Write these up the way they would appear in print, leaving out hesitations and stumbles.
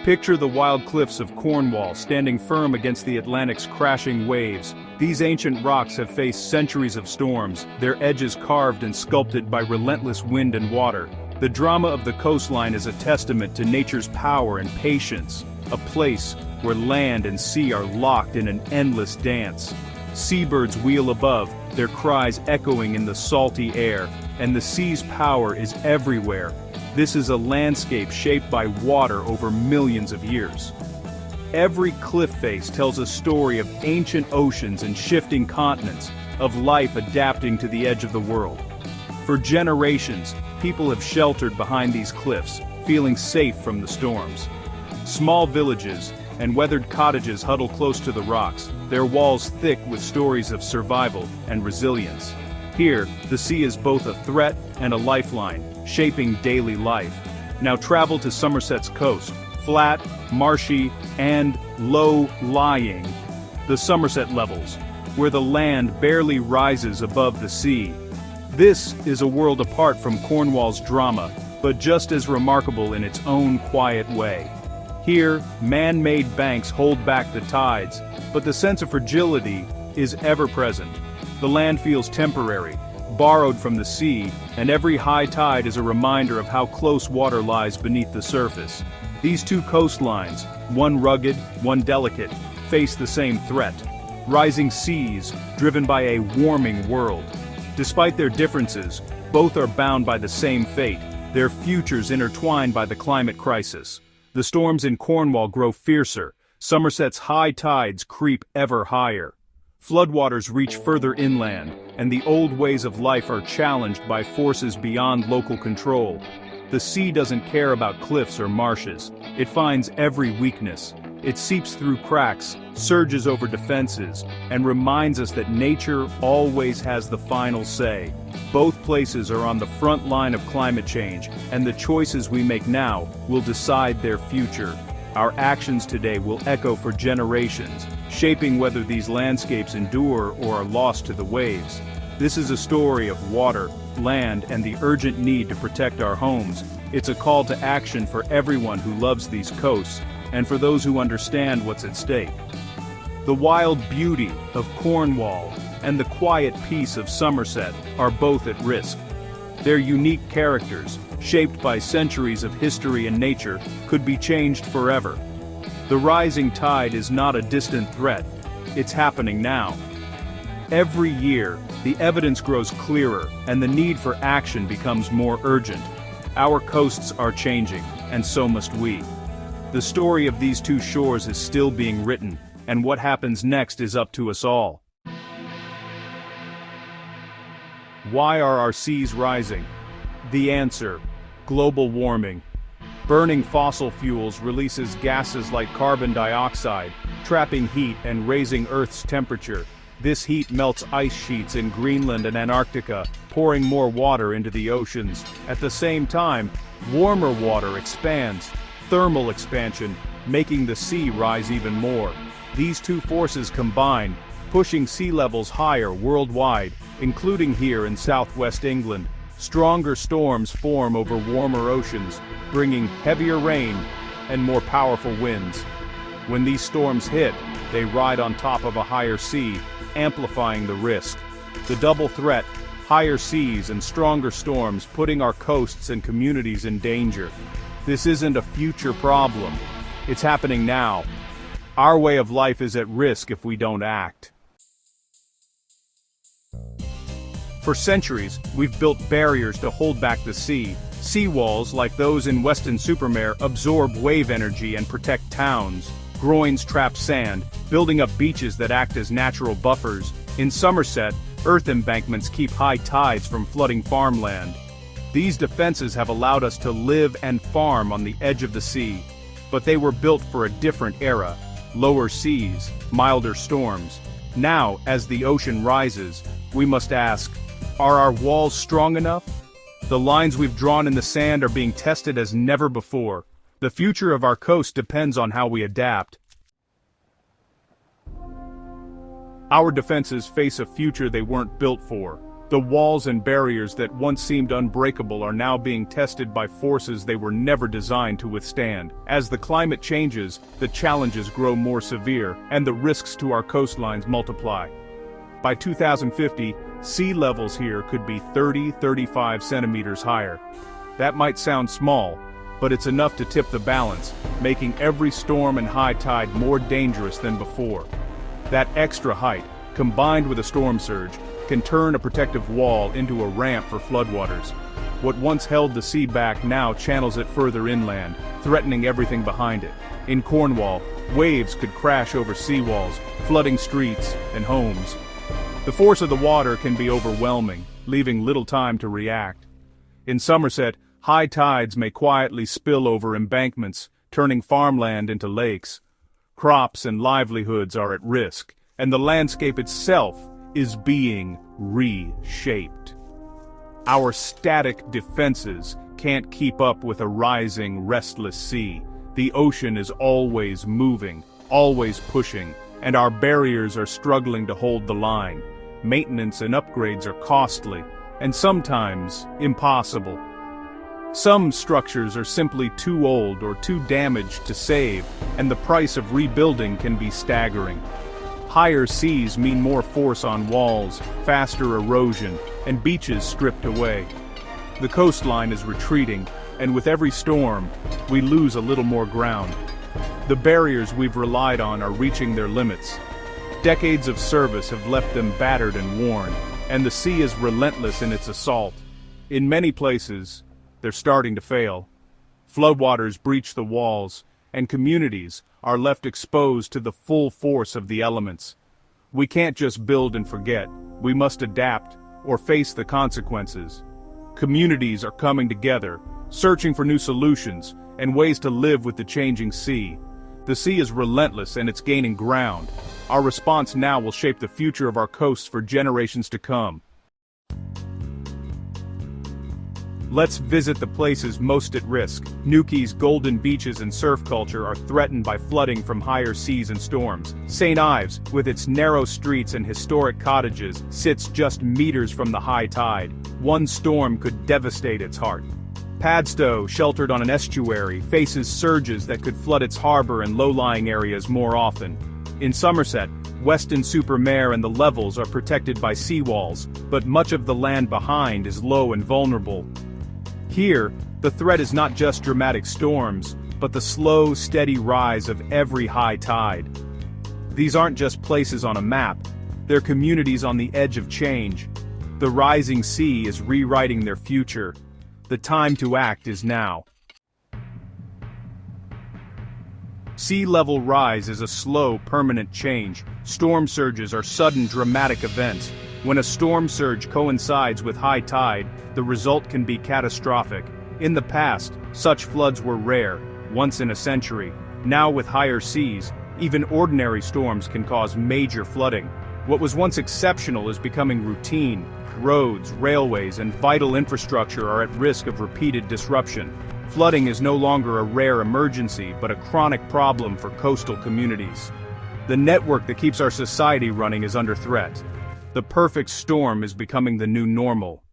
Picture the wild cliffs of Cornwall standing firm against the Atlantic's crashing waves. These ancient rocks have faced centuries of storms, their edges carved and sculpted by relentless wind and water. The drama of the coastline is a testament to nature's power and patience, a place where land and sea are locked in an endless dance. Seabirds wheel above, their cries echoing in the salty air, and the sea's power is everywhere. This is a landscape shaped by water over millions of years. Every cliff face tells a story of ancient oceans and shifting continents, of life adapting to the edge of the world. For generations, people have sheltered behind these cliffs, feeling safe from the storms. Small villages and weathered cottages huddle close to the rocks, their walls thick with stories of survival and resilience. Here, the sea is both a threat and a lifeline, shaping daily life. Now travel to Somerset's coast, flat, marshy, and low-lying. The Somerset levels, where the land barely rises above the sea. This is a world apart from Cornwall's drama, but just as remarkable in its own quiet way. Here, man-made banks hold back the tides, but the sense of fragility is ever present. The land feels temporary, borrowed from the sea, and every high tide is a reminder of how close water lies beneath the surface. These two coastlines, one rugged, one delicate, face the same threat. Rising seas, driven by a warming world. Despite their differences, both are bound by the same fate, their futures intertwined by the climate crisis. The storms in Cornwall grow fiercer, Somerset's high tides creep ever higher. Floodwaters reach further inland, and the old ways of life are challenged by forces beyond local control. The sea doesn't care about cliffs or marshes. It finds every weakness. It seeps through cracks, surges over defenses, and reminds us that nature always has the final say. Both places are on the front line of climate change, and the choices we make now will decide their future. Our actions today will echo for generations, shaping whether these landscapes endure or are lost to the waves. This is a story of water, land, and the urgent need to protect our homes. It's a call to action for everyone who loves these coasts, and for those who understand what's at stake. The wild beauty of Cornwall and the quiet peace of Somerset are both at risk. Their unique characters, shaped by centuries of history and nature, could be changed forever. The rising tide is not a distant threat, it's happening now. Every year, the evidence grows clearer, and the need for action becomes more urgent. Our coasts are changing, and so must we. The story of these two shores is still being written, and what happens next is up to us all. Why are our seas rising? The answer: global warming. Burning fossil fuels releases gases like carbon dioxide, trapping heat and raising Earth's temperature. This heat melts ice sheets in Greenland and Antarctica, pouring more water into the oceans. At the same time, warmer water expands, thermal expansion, making the sea rise even more. These two forces combine, pushing sea levels higher worldwide, including here in southwest England. Stronger storms form over warmer oceans, bringing heavier rain and more powerful winds. When these storms hit, they ride on top of a higher sea, amplifying the risk. The double threat: higher seas and stronger storms, putting our coasts and communities in danger. This isn't a future problem. It's happening now. Our way of life is at risk if we don't act. For centuries, we've built barriers to hold back the sea. Seawalls, like those in Weston-super-Mare, absorb wave energy and protect towns. Groins trap sand, building up beaches that act as natural buffers. In Somerset, earth embankments keep high tides from flooding farmland. These defenses have allowed us to live and farm on the edge of the sea. But they were built for a different era: lower seas, milder storms. Now, as the ocean rises, we must ask, are our walls strong enough? The lines we've drawn in the sand are being tested as never before. The future of our coast depends on how we adapt. Our defenses face a future they weren't built for. The walls and barriers that once seemed unbreakable are now being tested by forces they were never designed to withstand. As the climate changes, the challenges grow more severe, and the risks to our coastlines multiply. By 2050, sea levels here could be 35 centimeters higher. That might sound small, but it's enough to tip the balance, making every storm and high tide more dangerous than before. That extra height, combined with a storm surge, can turn a protective wall into a ramp for floodwaters. What once held the sea back now channels it further inland, threatening everything behind it. In Cornwall, waves could crash over seawalls, flooding streets and homes. The force of the water can be overwhelming, leaving little time to react. In Somerset, high tides may quietly spill over embankments, turning farmland into lakes. Crops and livelihoods are at risk, and the landscape itself is being reshaped. Our static defenses can't keep up with a rising, restless sea. The ocean is always moving, always pushing, and our barriers are struggling to hold the line. Maintenance and upgrades are costly, and sometimes impossible. Some structures are simply too old or too damaged to save, and the price of rebuilding can be staggering. Higher seas mean more force on walls, faster erosion, and beaches stripped away. The coastline is retreating, and with every storm, we lose a little more ground. The barriers we've relied on are reaching their limits. Decades of service have left them battered and worn, and the sea is relentless in its assault. In many places, they're starting to fail. Floodwaters breach the walls, and communities are left exposed to the full force of the elements. We can't just build and forget. We must adapt or face the consequences. Communities are coming together, searching for new solutions and ways to live with the changing sea. The sea is relentless and it's gaining ground. Our response now will shape the future of our coasts for generations to come. Let's visit the places most at risk. Newquay's golden beaches and surf culture are threatened by flooding from higher seas and storms. St. Ives, with its narrow streets and historic cottages, sits just meters from the high tide. One storm could devastate its heart. Padstow, sheltered on an estuary, faces surges that could flood its harbor and low-lying areas more often. In Somerset, Weston-super-Mare and the Levels are protected by seawalls, but much of the land behind is low and vulnerable. Here, the threat is not just dramatic storms, but the slow, steady rise of every high tide. These aren't just places on a map, they're communities on the edge of change. The rising sea is rewriting their future. The time to act is now. Sea level rise is a slow, permanent change. Storm surges are sudden, dramatic events. When a storm surge coincides with high tide, the result can be catastrophic. In the past, such floods were rare, once in a century. Now with higher seas, even ordinary storms can cause major flooding. What was once exceptional is becoming routine. Roads, railways, and vital infrastructure are at risk of repeated disruption. Flooding is no longer a rare emergency, but a chronic problem for coastal communities. The network that keeps our society running is under threat. The perfect storm is becoming the new normal.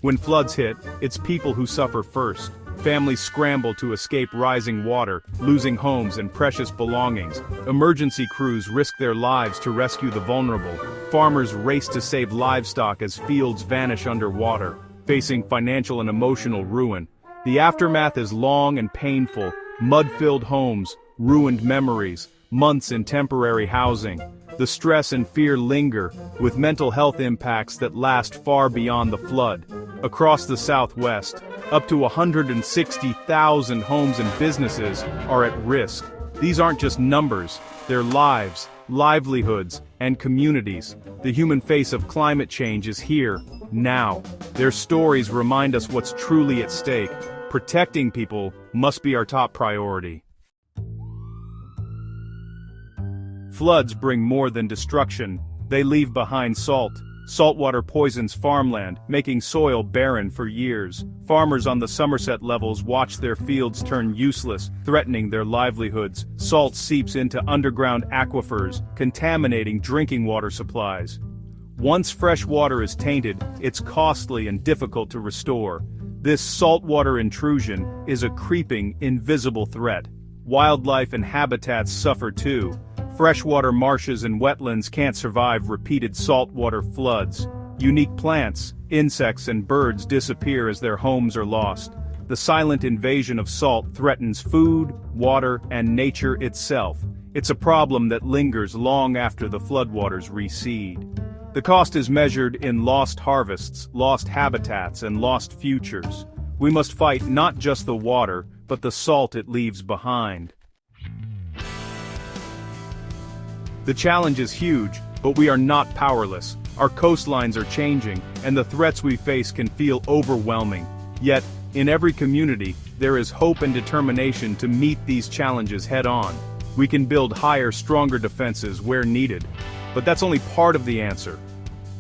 When floods hit, it's people who suffer first. Families scramble to escape rising water, losing homes and precious belongings. Emergency crews risk their lives to rescue the vulnerable. Farmers race to save livestock as fields vanish underwater, facing financial and emotional ruin. The aftermath is long and painful. Mud-filled homes, ruined memories, months in temporary housing. The stress and fear linger, with mental health impacts that last far beyond the flood. Across the Southwest, up to 160,000 homes and businesses are at risk. These aren't just numbers, they're lives, livelihoods, and communities. The human face of climate change is here, now. Their stories remind us what's truly at stake. Protecting people must be our top priority. Floods bring more than destruction. They leave behind salt, Saltwater poisons farmland, making soil barren for years. Farmers on the Somerset levels watch their fields turn useless, threatening their livelihoods. Salt seeps into underground aquifers, contaminating drinking water supplies. Once fresh water is tainted, it's costly and difficult to restore. This saltwater intrusion is a creeping, invisible threat. Wildlife and habitats suffer too. Freshwater marshes and wetlands can't survive repeated saltwater floods. Unique plants, insects and birds disappear as their homes are lost. The silent invasion of salt threatens food, water, and nature itself. It's a problem that lingers long after the floodwaters recede. The cost is measured in lost harvests, lost habitats, and lost futures. We must fight not just the water, but the salt it leaves behind. The challenge is huge, but we are not powerless. Our coastlines are changing, and the threats we face can feel overwhelming. Yet, in every community, there is hope and determination to meet these challenges head-on. We can build higher, stronger defenses where needed. But that's only part of the answer.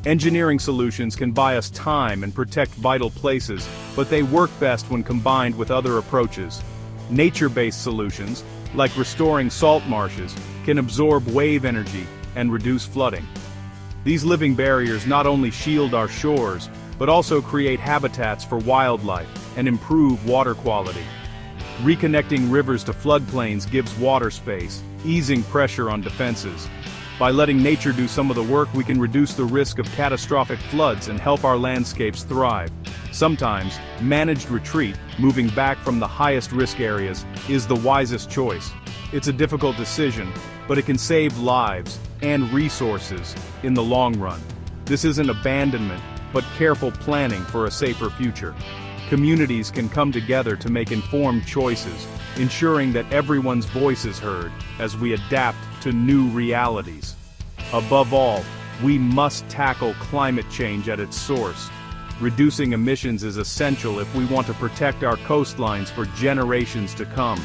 Engineering solutions can buy us time and protect vital places, but they work best when combined with other approaches. Nature-based solutions, like restoring salt marshes, can absorb wave energy and reduce flooding. These living barriers not only shield our shores, but also create habitats for wildlife and improve water quality. Reconnecting rivers to floodplains gives water space, easing pressure on defenses. By letting nature do some of the work, we can reduce the risk of catastrophic floods and help our landscapes thrive. Sometimes, managed retreat, moving back from the highest risk areas, is the wisest choice. It's a difficult decision, but it can save lives and resources in the long run. This isn't abandonment, but careful planning for a safer future. Communities can come together to make informed choices, ensuring that everyone's voice is heard as we adapt to new realities. Above all, we must tackle climate change at its source. Reducing emissions is essential if we want to protect our coastlines for generations to come.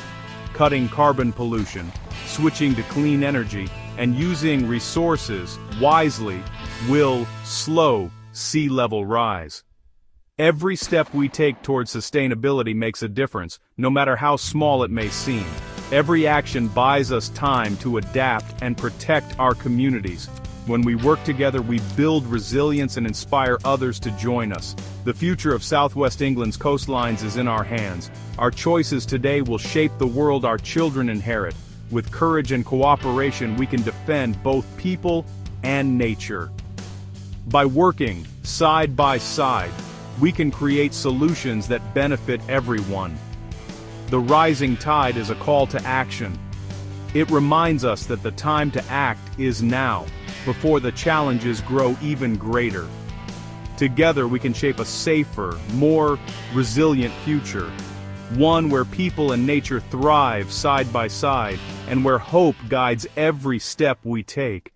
Cutting carbon pollution, switching to clean energy, and using resources wisely will slow sea level rise. Every step we take towards sustainability makes a difference, no matter how small it may seem. Every action buys us time to adapt and protect our communities. When we work together, we build resilience and inspire others to join us. The future of Southwest England's coastlines is in our hands. Our choices today will shape the world our children inherit. With courage and cooperation, we can defend both people and nature. By working side by side, we can create solutions that benefit everyone. The rising tide is a call to action. It reminds us that the time to act is now, before the challenges grow even greater. Together we can shape a safer, more resilient future. One where people and nature thrive side by side, and where hope guides every step we take.